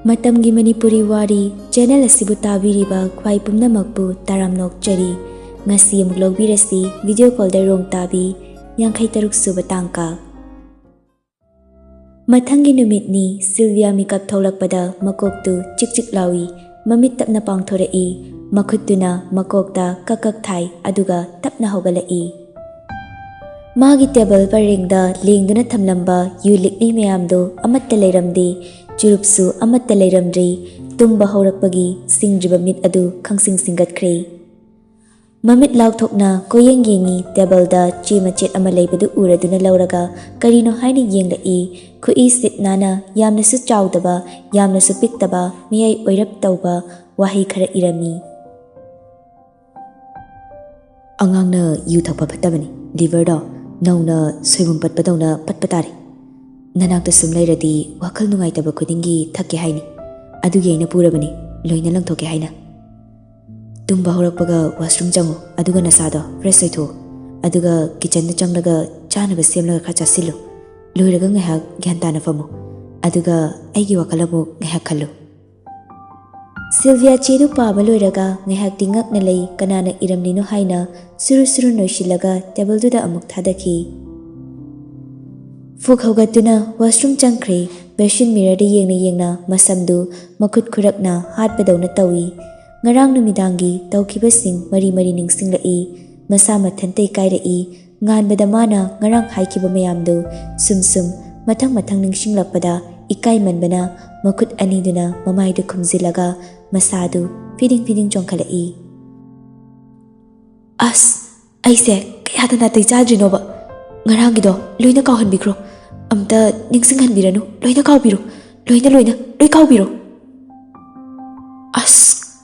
Matamgi Manipuri Wari channel asibu tabiriba khwai pumnamakpu taramnok chari ngasi amuk logbirasi video call da rong Tabi 53 suba tangka Mathangi numitni Sylvia mikap tholakpada makoktu chik lawi mamit tapna pangthorai makhutuna makokta kakak thai aduga tapna hogalai Magi table paringda lingduna thamlamba yulikni mayamdo amatta leiramdi Churupsu amatta leiramdri tumba haurakpagi singdriba mit adu khangsing singatkhre Mamit laukthokna koyeng yengi table da chi machet ama leibadu uraduna lauraga karino haini yenglai khui sit nana yamna su chawdaba yamna su piktaba miyai oirap tawba wahi khara irami Angangna yu thakpa phatabani liver da nauna soibum patpadawna patpatari Nanakta sumlairadi wakal nungaitaba khudingi thakke haini adugi aina purabani loina langthoke haina tumba horakpaga washroom changu aduga nasado fresh oitho aduga kitchen da changlaga chanaba semlaga kha chasillu loiraga ngahak gyantana famu aduga aigi wakalamu ngahak khallu Sylvia chedu paba loiraga ngahak tingak na lei kanana iramnino haina suru noisilaga table du da amuk thadaki Fuk haugatuna washroom changkhre basin mirror da yengna masamdu makhut khurakna hatpadawna tawi ngarang numidangi tawkibasing mari ningsinglai masa mathantei kairai nganbada mana ngarang haikiba mayamdu sum mathang ningsinglakpada ikai manbana makhut aniduna mamaidu khumzilaga masadu feeding chongkhalai As aise kayadana tei chadrinoba ngarangido loina kauhanbikro amta ningsinghanbiranu loina kaubiro loina loi kaubiro as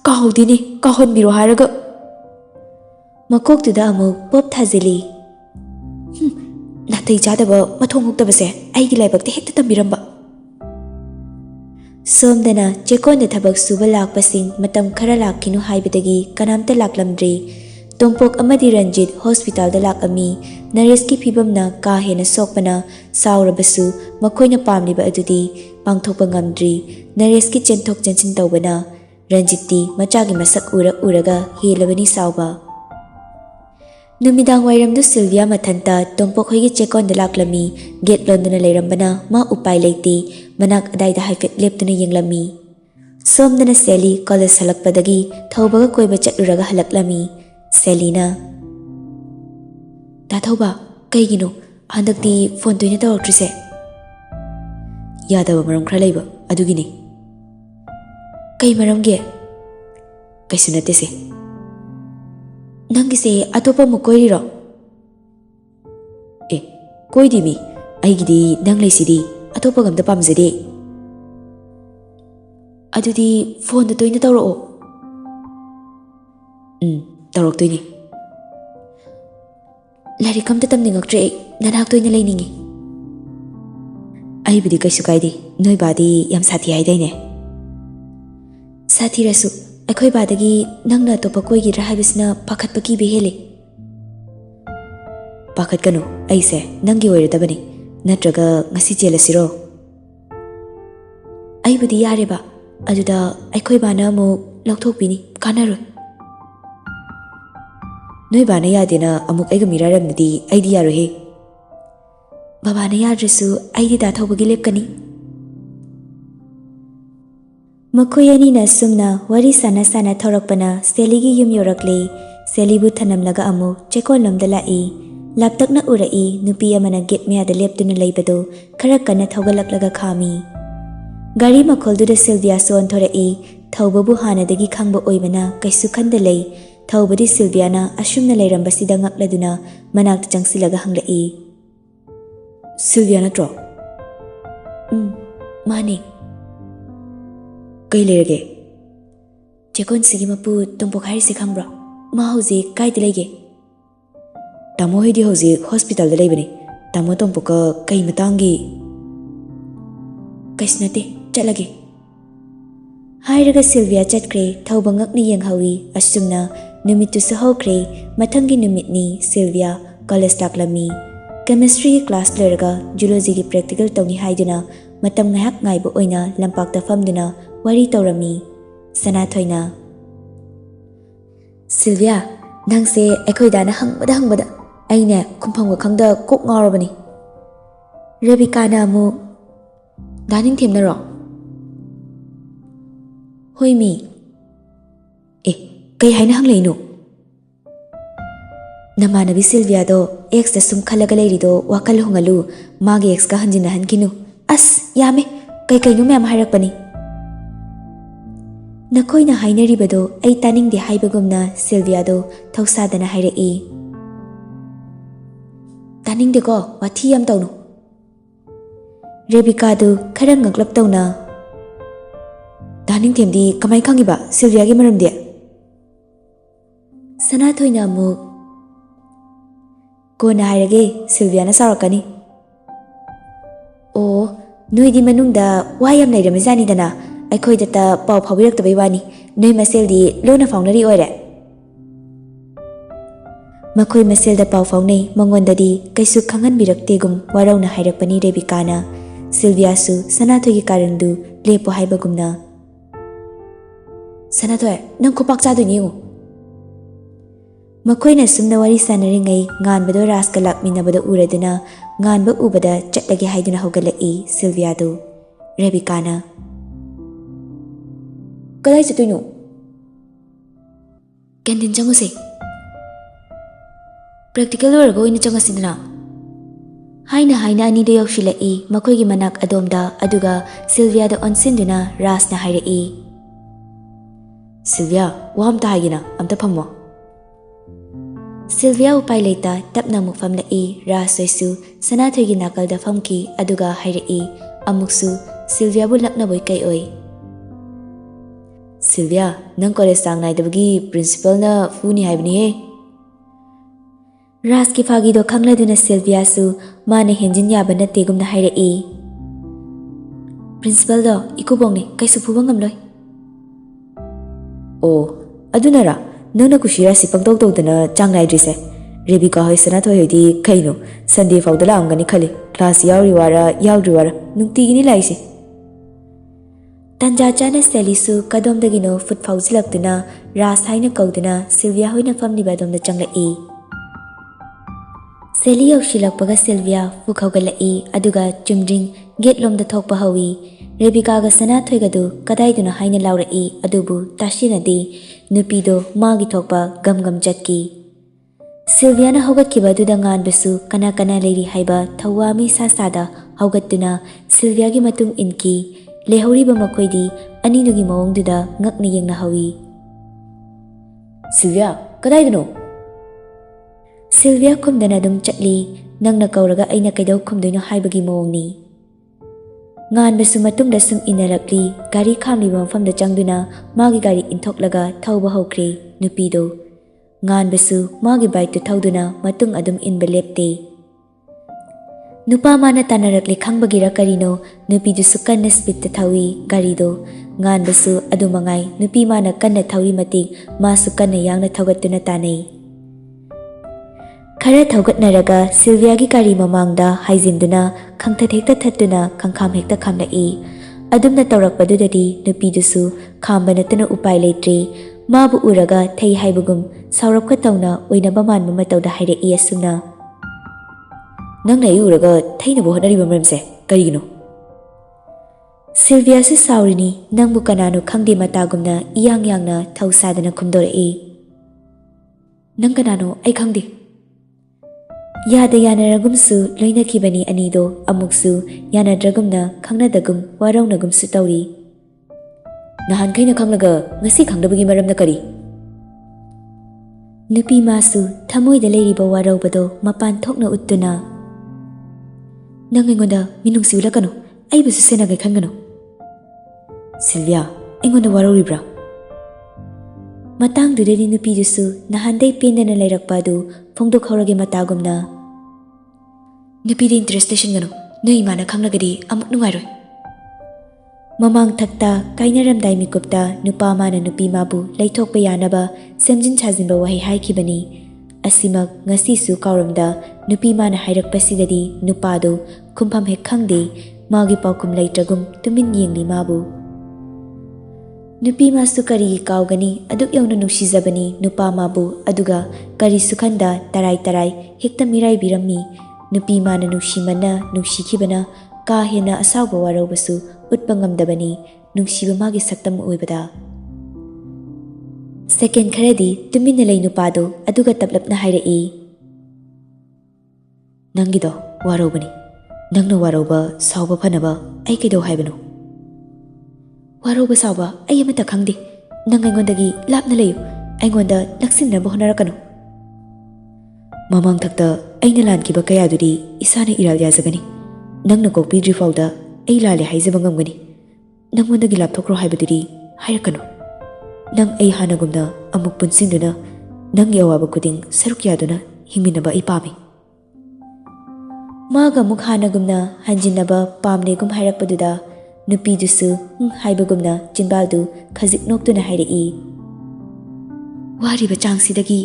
kaudini kauhanbiro haraga makoktuda amuk pop thazili natai chadaba mathong huktabase aigi laibakte hekta tambiramba somdana chekonda thabak suba lakpasing matam khara lakhinu haibadagi kanamta laklamdri Tompok amadi Ranjit hospital da lakami nares ki phibamna ka hena sokpana saurabasu makoina pamliba adudi pangthokpa ngamdri nares ki chenthok chanchin tawbana Ranjiti machagi masak uraga helabani sauba Numidang wairamdu Sylvia mathanta tompok hoigi chekon da laklami gate londuna leirambana ma upai leiti manak adai da haifet leptuna yenglami somdana Sally college halakpadagi thaubaga koiba chatluraga halaklami Selina Tathoba kaigino handakti phone toina tawtrise Yadaba maram khra leiba adugini Kai maramge Kaisunate se Nangise atopa mukoiriro Koidimi aigidi nang leisidi atopa gamda pamjade Adudi phone toina tawro Tawroktoini Larikam ta tamningaktre nanaktoina leiningi Aibudi kaisu kaidi noi badi yam sathi haidaine Sathi rasu akhoi badagi nangna topa koigi rahabisna pakhatpaki behele Pakhat kanu aise nangi oiradabani natraga ngasi chelasiro Aibudi yareba aduda akhoi bana mo lokthokpini kanaroi Noi bana yadena amuk aiga miraramnadi aidi yarohe Babana yadrasu aidi da thawbagi lepkani Makoyani na sumna wari sana thorakpana Seligi yum yorakle Selibu thanamlaga amu chekon lomda lai laptakna urai nupi amana gate meada leptuna leibado khara kana thawgalaklaga khami Gari makholduda Sylvia son thorai thawbabu hanadagi khangba oibana kaisu khanda lei Thawbadi Sylviana asumna leirambasida ngakladuna manakta changsilaga hanglai Sylviana tro Mane Kai leirage Chekon sigi mapu tompok hairisi khangbra ma hauji kaida lege Tamo hoidi hauji hospital da leibani Tamo tompoka kai matangi Kaisnate chalage Hairaga Sylvia chatkre thawba ngakni yenghawi asumna Numitu sahokre mathangi numitni Sylvia college laklami chemistry class leraga zoology practical tawni haiduna matam ngahak ngaiba oina lampakta famduna wari taurami. Sanathoina Sylvia, nangse ekhoidana hangbada aine khumphangwa khangda kok ngarabani. Rebecca na amu daning themnaro. Hoi mi. Kay haina hangleino. Namanabi Sylvia do ex da sum khalaga leirido wakal hungalu magi ex ka hanjina hankinu. As yame kay no mem hairakpani. Nakoina hainaribado ay taning di haibagumna Sylvia do thausadana hairai. Taning de ko wathi yam tawno. Rebecca do kharang ngaglap tawna. Taning themdi kamai khangiba Sylvia gi maram de. Sanathoina mu kona hairage Sylvia na sarakani. O noidi manungda wayam leirami dana akhoi data pau phawirak tabai wani noi maseldi lona faunari oire. Makhoi maselda pau faunai mangondadi kaisu khangan biraktegum warauna hairakpani Rebecca na. Sylvia su Sanathoi gi karangdu lepo haibagumna. Sanathoi nang khopak chaduni ngo. Makoina sumna wari sanaringai nganbado raska lakminabado uraduna nganba ubada chatlage haiduna hogalai Sylvia do. Rebecca na Kadai chatuino? Canteen changuse. Practical orago ina changasidna. Haina ani do yaushilai makoigi manak adomda aduga Sylvia do onsinduna rasna hairai. Sylvia, waham ta haigina amta phammo. Sylvia upai leita tapna mukfam lai rasoisu Sanathoi gi nakalda famki aduga hairai amuksu Sylvia bu lakna boy kai oi. Sylvia, nang college sang naidabagi principal na funi haibni he. Ras ki phagi do khangladuna Sylvia su mane henjin yaba na tegumna hairai. Principal do ikubongni kaisu phuba ngamloi. Oh, adunara nana kushira sipang tawdana changnai Rebecca hoi Sanathoi hoidi kaino Sunday fawdala amgani khali class yauri wara nungtigini laisi. Tanja chana Selisu kadomdagino foot fawzilaktuna ras haina kauduna Sylvia hoina famliba domda changlai. Seli yaushilakpaga Sylvia fukhawgalai aduga chumdring gate lomda thokpa hawi. Rebecca ga Sanathoi gadu kadaiduna haina laurai adubu tashinadi nupido magi thokpa gam chatki. Sylvia na hogatkiba duda nganbasu kana leiri haiba thawami sasada hogatuna Sylvia gi matung inki lehoriba makoidi aninugi mawongduda ngakna yengna hawi. Sylvia, kadaidano? Sylvia khumdana dum chatli nangna kauraga aina kaidau khumdoino haibagi mawongni. Nganbasu matungda sum inarakli gari khamliba mafamda changduna magi gari inthoklaga thauba hokre nupido. Nganbasu magi bike tu thauduna matung adum inba lepte. Nupa mana tanarakli khangbagira karino nupidusu kanna speed ta thawi garido. Nganbasu adumangai nupi mana kanna thauri mating masu kanna yangna thaugatuna tanai. Khara thaugatnaraga Sylvia gi gari mamangda haijinduna khangthat hekta thattuna khangkham hekta khamlai. Adumna tawrakpadudadi nupidusu khamba natana upai leitre. Mabu uraga thai haibugum saurapka tawna oinaba manba matawda hairai asumna. Nang nai uraga thaina bo hadariba maramse karigino? Sylvia su saurini nangbu kanano khangde matagumna iyangna thausadana khumdorai. Nang kanano ai khangde. Yada yanaragumsu loinakibani anido amuksu yanadragumna khangnadagum warawnagumsu tawri. Nahan kaina khanglaga ngasi khangdabagi maramna kari? Nupi masu thamoida leiriba waraubado mapan thokna uttuna. Nang aingonda minungsi ulakano aibusu senagai khangano. Sylvia, aingonda warauribra? Matangdudadi nupidusu nahandai pendana leirakpadu phongdok haurage matagumna. Nupidi interest gano noi imana khanglagadi amuk nungairoi. Mamang thakta kainaramdai mikupta nupa mana nupi mabu laithokpa yanaba semjin chajinba wahi haikibani. Asimak ngasisu kauramda nupi mana hairakpasidadi nupado khumpham hek khangde magi paukum laitragum tumin yengli mabu. Nupi masu kari kaugani aduk yauna nuksizabani nupa mabu aduga kari sukhanda tarai hekta mirai birami nupi mana nukshimana nukshikibana ka hena asawba waraubasu utpa ngamdabani nungsiba magi saktam oibada second kharadi tumina lei nupado aduga taplapna hairei nangido waraubani nangna warauba sawba phanaba ai kedo haibano warauba sawba ai amata khangde nang aingondagi lapna leyu aingonda naksinna bohnarakanu mamang thakta aina lankiba kayadudi isana iral yazagani nangna kokpidri fawda ai lale haizaba ngamgani nangondagi lapthokro haibaduri hairakanu nang ai hanagumna amuk punsinduna nang yawaba kuding saruk yaduna hingminaba ai pami maga muk hanagumna hanjinaba pamlegum hairakpaduda nupidusu haibagumna jinbaldu khajik noktuna hairei wariba changsidagi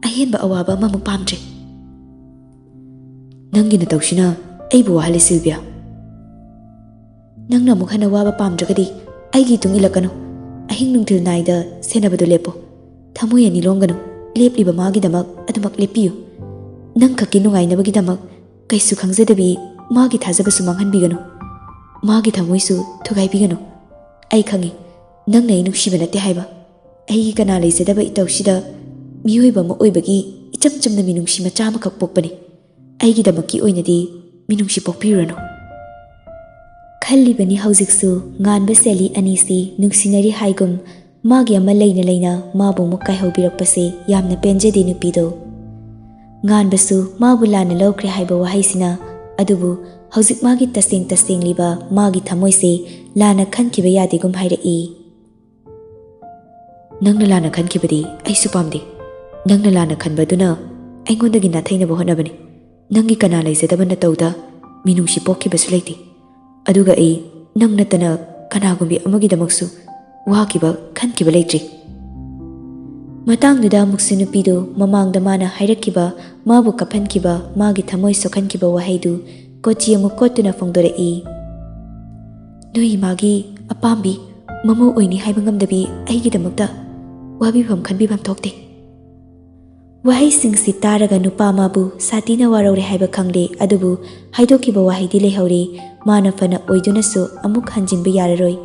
ahenba awaba mamuk pamdre nangina tawshina aibu wahale Sylvia nangna mukhana waba pamdragadi aigi tungilakanu ahing nungthil naida senabadu lepo thamoy ani longanu lepliba magi damak adumak lepiyu nang khaki nungainabagi damak kaisu khangzadabi magi thajabasu manghanbiganu magi thamoysu thugaibiganu ai khangi nang nei nuksiba nate haiba ai kana leizadaba itawsida miyoiba ma oibagi icham chamna minungsi macha ma khak pokpani aigi damaki oinadi minungsi pokpirano khalibani haujiksu nganba seli anisi nungsinari haigum magi ama leina mabu mukai hobirakpase yamna penjede nupido nganbasu mabu lana lawkre haiba wahaisina adubu haujik magi taseng liba magi thamoise lana khankiba yadegum hairei nangna lana khankibadi aisu pamde nangna lana khanbaduna aingondagi nathaina bohonabani nangi kana leizadabana tawda minungsi pokkibasu leite aduga ai nang natana kanagumbi amagi damaksu wakiba khankiba leitri matangduda muksu nupido mamangda mana hairakkiba mabu kaphankiba magi thamoi sokhankiba wahaidu kochi amuk kotuna fongdorei noi magi apambi mamo oini haiba ngamdabi aigi damakta wabibam khanbibam thokte wahai singsi taraga nupa mabu satina waraure haiba khangde adubu haidokiba wahaidi lehaure mana fana oidunasu amuk hanjinba yararoi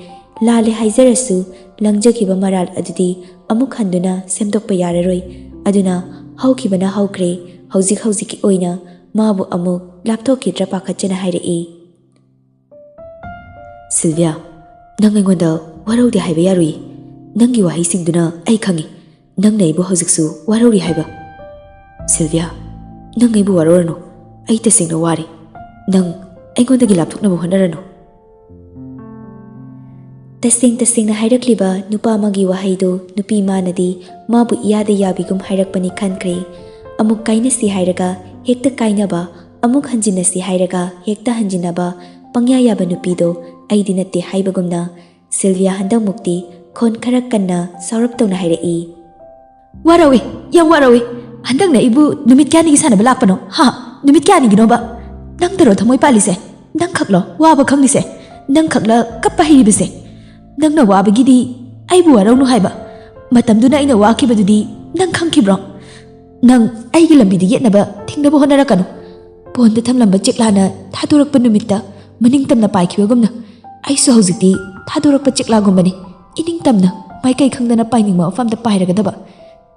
lale haizarasu langjakiba maral adudi amuk handuna semdokpa yararoi aduna haukibana haukre haujiki oina mabu amuk lapthokidra pakhachana hairei Sylvia nang aingonda waraude haiba yarui nangi wahai singduna ai khangi nang naibu haujiksu warauri haiba Sylvia nang aibu warorano ai tasengna wari nang aingondagi lapthoknabu honarano tasengna hairakliba nupa magi wahaido nupi manadi mabu iyada yabigum hairakpani khankre amuk kainasi hairaga hekta kainaba amuk hanjinasi hairaga hekta hanjinaba pangya yaba nupido aidi natte haibagumna Sylvia handang mukti khon khara kanna saurap tawna hairei warawi yang warawi handang na ibu numit kyani gisana balakpano ha numit kyani ginoba nang daro thamoi palise nang khaklo waba khanglise nang khakla kappa hiribise nang na waba gidi aibu warau nu haiba matamduna ina wakibadudi nang khangkibro nang aigi lambidi yetnaba thingnaba honarakanu ponda thamlamba cheklana thadorakpa numitta maningtamna paikibagumna aisu haujikti thadorakpa cheklagumbani iningtamna maikai khangdana painingma afamda pairagadaba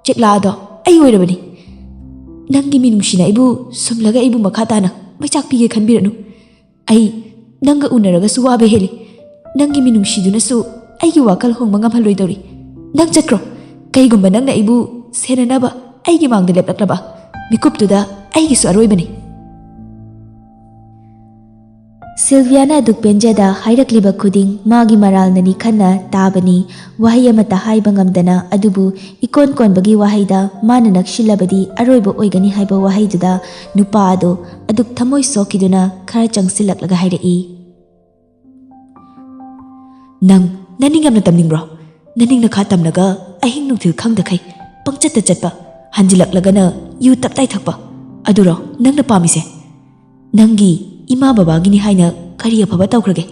chekla ado ai oirabani nangi minungsina ibu sumlaga ibu makhatana maichak pige khanbiranu ai nanga unaraga suwabe heli nangi minungsidunasu aigi wakal hongma ngamhalloidori nang chakro kaigumba nangna ibu senanaba aigi mangda leplaklaba mikuptuda aigi su aroibani Sylviana duk penjada hairakliba khuding magi maralnani khanna tabani wahai amata haiba ngamdana adubu ikon konbagi wahaida mana nakshilabadi aroiba oigani haiba wahaiduda nupa ado aduk thamoi sokiduna khara changsilaklaga hairei nang naningamna tamningbro naningna kha tamnaga ahing nungthil khangdakhai pangchatta chatpa hanjilaklagana yu taptai thakpa aduro nangna pamise nangi ima baba gini haina kari afaba tawkrage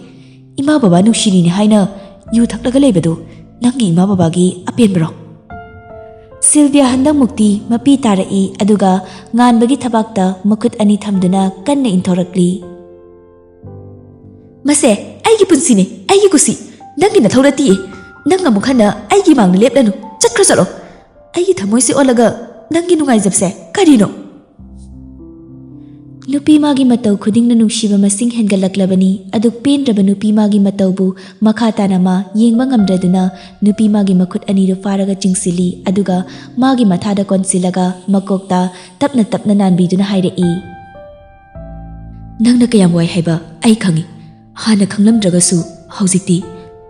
ima baba nushini ni haina yu thaklaga leibadu ꯅꯪꯒꯤ ꯏꯃꯥ ꯕꯕꯥꯒꯤ ꯑꯄꯦꯟꯕꯔꯣ? Sylvia ꯍꯟꯗꯛ ꯃꯨꯛꯇꯤ ꯃꯄꯤ ꯇꯥꯔꯛꯏ ꯑꯗꯨꯒ ꯉꯥꯟꯕꯒꯤ ꯊꯕꯥꯛꯇ ꯃꯈꯨꯠ ꯑꯅꯤ ꯊꯝꯗꯨꯅ ꯀꯟꯅ ꯏꯟꯊꯣꯔꯛꯂꯤ. ꯃꯁꯦ ꯑꯩꯒꯤ ꯄꯨꯟꯁꯤꯅꯤ, ꯑꯩꯒꯤ ꯀꯨꯁꯤ. ꯅꯪꯒꯤ ꯅꯊꯧ ꯅꯠꯇꯤꯌꯦ. ꯅꯪ ꯑꯃꯨꯛ ꯍꯟꯅ ꯑꯩꯒꯤ ꯃꯥꯡꯗ ꯂꯦꯞꯂꯅꯨ. ꯆꯠꯈ꯭ꯔꯣ ꯆꯠꯂꯣ. ꯑꯩꯒꯤ ꯊꯃꯣꯏꯁꯦ ꯑꯣꯜꯂꯒ ꯅꯪꯒꯤ ꯅꯨꯡꯉꯥꯏꯖꯕꯁꯦ ꯀꯔꯤꯅꯣ? ꯅꯨꯄꯤ ꯃꯥꯒꯤ ꯃꯇꯧ ꯈꯨꯗꯤꯡꯅ ꯅꯨꯡꯁꯤꯕ ꯃꯁꯤꯡ ꯍꯦꯟꯒꯠꯂꯛꯂꯕꯅꯤ. ꯑꯗꯨ ꯄꯦꯟꯗ꯭ꯔꯕ ꯅꯨꯄꯤ ꯃꯥꯒꯤ ꯃꯇꯧꯕꯨ ꯃꯈꯥ ꯇꯥꯅ ꯃꯥ ꯌꯦꯡꯕ ꯉꯝꯗ꯭ꯔꯗꯨꯅ ꯅꯨꯄꯤ ꯃꯥꯒꯤ ꯃꯈꯨꯠ ꯑꯅꯤꯗꯨ ꯐꯥꯔꯒ ꯆꯤꯡꯁꯤꯜꯂꯤ. ꯑꯗꯨꯒ ꯃꯥꯒꯤ ꯃꯊꯥꯗ ꯀꯣꯟꯁꯤꯜꯂꯒ ꯃꯀꯣꯛꯇ ꯇꯞꯅ ꯇꯞꯅ ꯅꯥꯟꯕꯤꯗꯨꯅ ꯍꯥꯏꯔꯛꯏ. ꯅꯪꯅ ꯀꯌꯥꯝ ꯋꯥꯏ ꯍꯥꯏꯕ ꯑꯩ ꯈꯪꯏ. ꯍꯥꯟꯅ ꯈꯪꯂꯝꯗ꯭ꯔꯒꯁꯨ ꯍꯧꯖꯤꯛꯇꯤ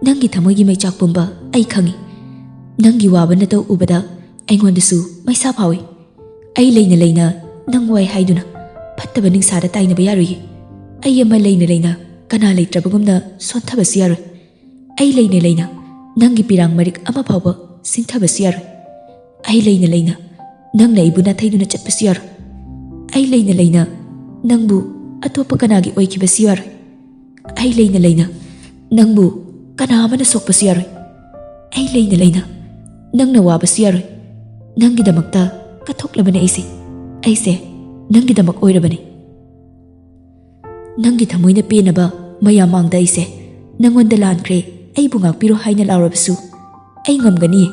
ꯅꯪꯒꯤ ꯊꯃꯣꯏꯒꯤ ꯃꯩꯆꯥꯛ ꯄꯨꯝꯕ ꯑꯩ ꯈꯪꯏ. ꯅꯪꯒꯤ ꯋꯥꯕ ꯅꯇꯧ ꯎꯕꯗ ꯑꯩꯉꯣꯟꯗꯁꯨ ꯃꯩꯁꯥ ꯐꯥꯎꯏ. ꯑꯩ ꯂꯩꯅ ꯂꯩꯅ ꯅꯪ ꯋꯥꯏ ꯍꯥꯏꯗꯨꯅ ꯐꯠꯇꯕ ꯅꯤꯡꯁꯥꯗ ꯇꯥꯏꯅꯕ ꯌꯥꯔꯣꯏꯌꯦ. ꯑꯩ ꯑꯃ ꯂꯩꯅ ꯂꯩꯅ ꯀꯅꯥ ꯂꯩꯇ꯭ꯔꯕꯒꯨꯝꯅ ꯁꯣꯟꯊꯕꯁꯨ ꯌꯥꯔꯣꯏ. ꯑꯩ ꯂꯩꯅ ꯂꯩꯅ ꯅꯪꯒꯤ ꯄꯤꯔꯥꯡ ꯃꯔꯤꯛ ꯑꯃ ꯐꯥꯎꯕ ꯁꯤꯡꯊꯕꯁꯨ ꯌꯥꯔꯣꯏ. ꯑꯩ ꯂꯩꯅ ꯂꯩꯅ ꯅꯪꯅ ꯑꯩꯕꯨ ꯅꯥꯊꯩꯗꯨꯅ ꯆꯠꯄꯁꯨ ꯌꯥꯔꯣꯏ. ꯑꯩ ꯂꯩꯅ ꯂꯩꯅ ꯅꯪꯕꯨ ꯑꯇꯣꯞꯄ ꯀꯅꯥꯒꯤ ꯑꯣꯏꯈꯤꯕꯁꯨ ꯌꯥꯔꯣꯏ. ꯑꯩ ꯂꯩꯅ ꯂꯩꯅ ꯅꯪꯕꯨ ꯀꯅꯥ ꯑꯃꯅ ꯁꯣꯛꯄꯁꯨ ꯌꯥꯔꯣꯏ. ꯑꯩ ꯂꯩꯅ ꯂꯩꯅ ꯅꯪꯅ ꯋꯥꯕꯁꯨ ꯌꯥꯔꯣꯏ. ꯅꯪꯒꯤꯗꯃꯛꯇ ꯀꯠꯊꯣꯛꯂꯕꯅꯤ ꯑꯩꯁꯦ ꯅꯪꯒꯤꯗꯃꯛ ꯑꯣꯏꯔꯕꯅꯤ. ꯅꯪꯒꯤ ꯊꯃꯣꯏꯅ ꯄꯦꯟꯅꯕ ꯃꯌꯥꯝ ꯃꯥꯡꯗ ꯑꯩꯁꯦ ꯅꯪꯉꯣꯟꯗ ꯂꯥꯟꯈ꯭ꯔꯦ, ꯑꯩꯕꯨ ꯉꯥꯛꯄꯤꯔꯣ ꯍꯥꯏꯅ ꯂꯥꯎꯔꯕꯁꯨ ꯑꯩ ꯉꯝꯒꯅꯤꯌꯦ.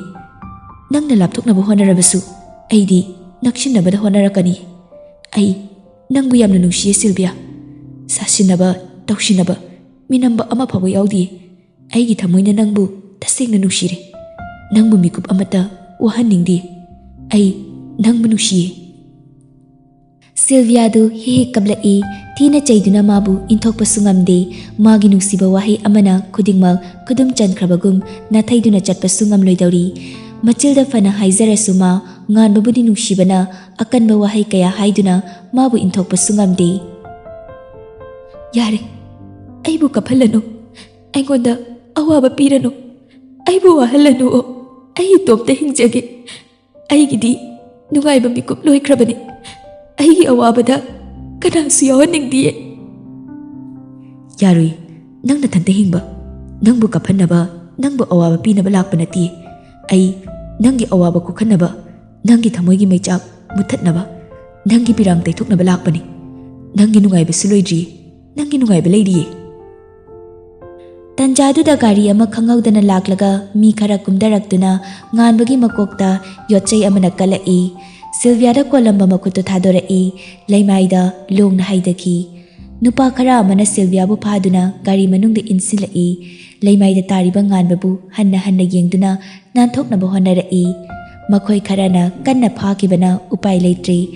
ꯅꯪꯅ लापथोकनबा होनरबसु अईदी नक्सिनबदा होनरकनी. अई नंगबु यामना नुंसिये सिल्विया. सासिनबा तौसिनबा मिनंबा अमा फाबो याउदी. अईगी थमोइना नंगबु तसेंगना नुंसिरे. नंगबु मिकुप अमता वहननिंगदी. अई नंगबु नुंसिये. सिल्वियादु हे कबलई थीना चैदुना माबु इंथोकपसु ngamde. मागी नुंसिबा वाहै अमना खुदिंगमक खुदुम चनख्रबगुम नाथैदुना चटपसु ngamloidori. मचिलदा फना हाइजरसु मा nganbabudi नुंसिबना अकनबा वाहै कया हाइदुना माबु इंथोकपसु ngamde. यारे अईबु कफलनु. अईगोंदा अवाबा पीरनु. अईबु वाहलनु. अई तोपते हिंजगे. अईगिदी नुंगाइबा मिकुप लोइख्रबनी. अईगी अवाबदा कनासु यावनिंगदिये. यारुई नंग नथंते हिंगबा. नंगबु कफनबा नंगबु अवाबा पीनबा लाकपा नती. अई नंगी अवाबा कोखनबा नंगी थमोइगी मैचाक मुथतनबा नंगी पिरांग तैथोकनबा लाकपनी. नंगी नुंगाइबसु लोइद्रिये. नंगी नुंगाइबा लेरिये. तंजादुदा गाड़ी अमा खंगौदना लाकलगा मी खरा कुमदरक्तुना nganbagi makokta yotchai amana kalai. सिल्वियादा कोलंबा मकुतो थादोरई. लैमाइदा लोंगना हाइदकी. नुपा खरा अमना सिल्वियाबु फादुना गाड़ी मनुंगदा इंसिलई. लैमाइदा तारिबा nganbabu हन्ना हन्ना येंगदुना नानथोकनबा होनरई. मखोय खराना कन्ना फाकिबना उपाय लेत्रे.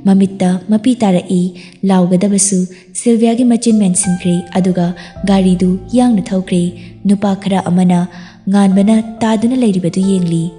ममित्ता मपी तारई. लाउगदबसु सिल्वियागी मचिन मेंसिनख्रे. अदुगा गाड़ीदु यांगना थौख्रे. नुपा खरा अमना nganbana तादुना लेरिबदु येंगली.